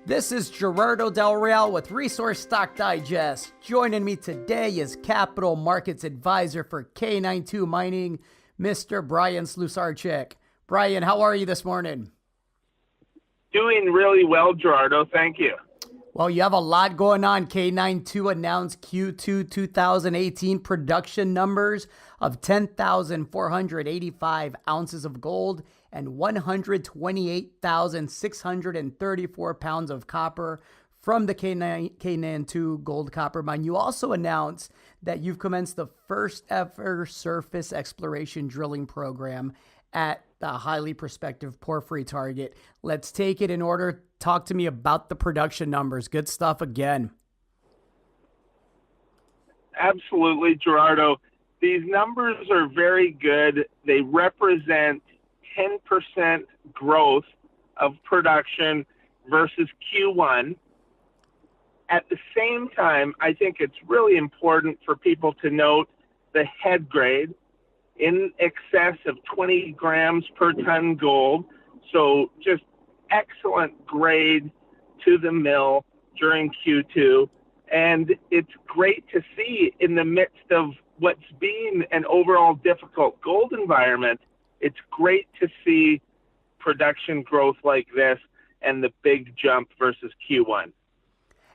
This is Gerardo Del Real with Resource Stock Digest. Joining me today is Capital Markets Advisor for K92 Mining, Mr. Bryan Slusarchuk. Bryan, how are you this morning? Doing really well, Gerardo. Thank you. Well, you have a lot going on. K92 announced Q2 2018 production numbers of 10,485 ounces of gold and 128,634 pounds of copper from the K92 gold copper mine. You also announced that you've commenced the first ever surface exploration drilling program at the highly prospective porphyry target. Let's take it in order. Talk to me about the production numbers. Good stuff again. Absolutely, Gerardo. These numbers are very good. They represent 10% growth of production versus Q1. At the same time, I think it's really important for people to note the head grade in excess of 20 grams per ton gold. So just excellent grade to the mill during Q2. And it's great to see in the midst of what's been an overall difficult gold environment, it's great to see production growth like this and the big jump versus Q1.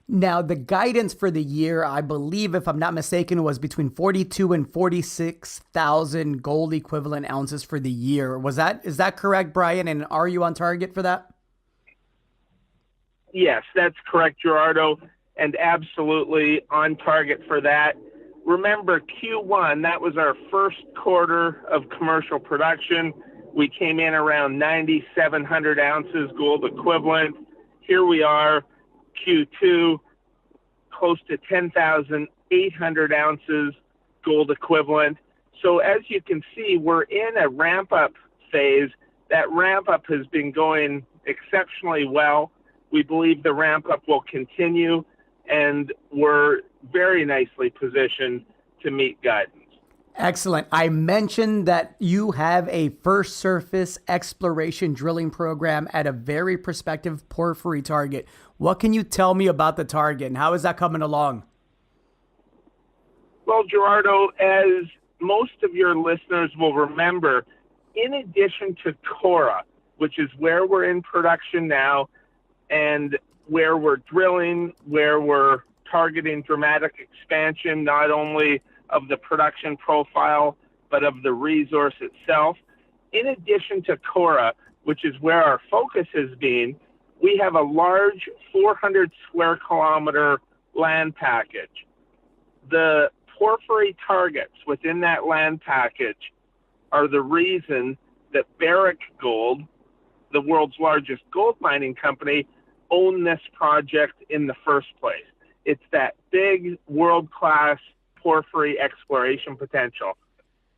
Now, the guidance for the year, I believe, if I'm not mistaken, was between 42 and 46,000 gold equivalent ounces for the year. Is that correct, Bryan? And are you on target for that? Yes, that's correct, Gerardo, and absolutely on target for that. Remember, Q1, that was our first quarter of commercial production. We came in around 9,700 ounces gold equivalent. Here we are, Q2, close to 10,800 ounces gold equivalent. So as you can see, we're in a ramp-up phase. That ramp-up has been going exceptionally well. We believe the ramp-up will continue, and we're very nicely positioned to meet guidance. Excellent. I mentioned that you have a first surface exploration drilling program at a very prospective porphyry target. What can you tell me about the target and how is that coming along? Well, Gerardo, as most of your listeners will remember, in addition to Cora, which is where we're in production now and where we're drilling, where we're targeting dramatic expansion, not only of the production profile, but of the resource itself. In addition to Cora, which is where our focus has been, we have a large 400 square kilometer land package. The porphyry targets within that land package are the reason that Barrick Gold, the world's largest gold mining company, own this project in the first place. It's that big world-class porphyry exploration potential.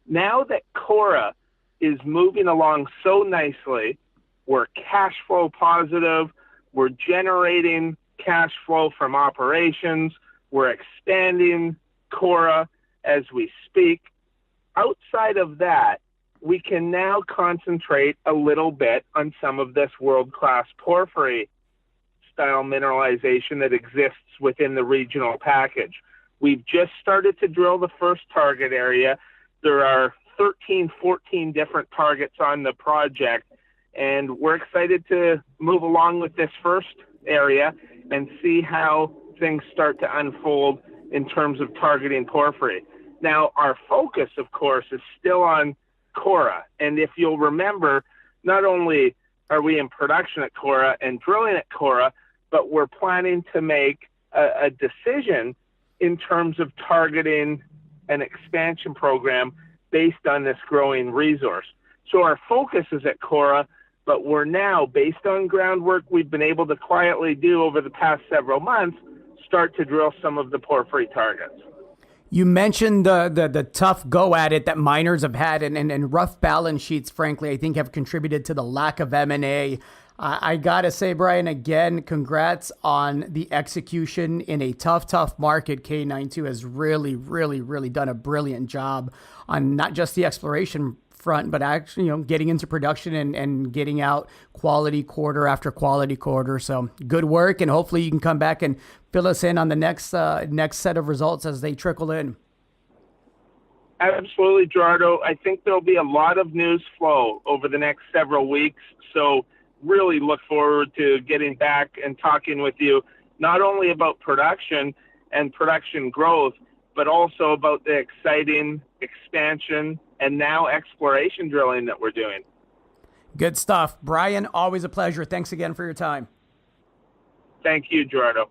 Now that Cora is moving along so nicely, we're cash flow positive, we're generating cash flow from operations, we're expanding Cora as we speak. Outside of that, we can now concentrate a little bit on some of this world-class porphyry style mineralization that exists within the regional package. We've just started to drill the first target area. There are 13, 14 different targets on the project, and we're excited to move along with this first area and see how things start to unfold in terms of targeting porphyry. Now, our focus, of course, is still on Cora, and if you'll remember, not only are we in production at Cora and drilling at Cora, but we're planning to make a decision in terms of targeting an expansion program based on this growing resource. So our focus is at Cora, but we're now, based on groundwork we've been able to quietly do over the past several months, start to drill some of the porphyry targets. You mentioned the tough go at it that miners have had and rough balance sheets, frankly, I think have contributed to the lack of M&A. I got to say, Bryan, again, congrats on the execution in a tough market. K92 has really done a brilliant job on not just the exploration front, but actually, getting into production and getting out quality quarter after quality quarter. So good work, and hopefully you can come back and fill us in on the next set of results as they trickle in. Absolutely, Gerardo. I think there'll be a lot of news flow over the next several weeks. So really look forward to getting back and talking with you, not only about production and production growth, but also about the exciting expansion and now exploration drilling that we're doing. Good stuff. Bryan, always a pleasure. Thanks again for your time. Thank you, Gerardo.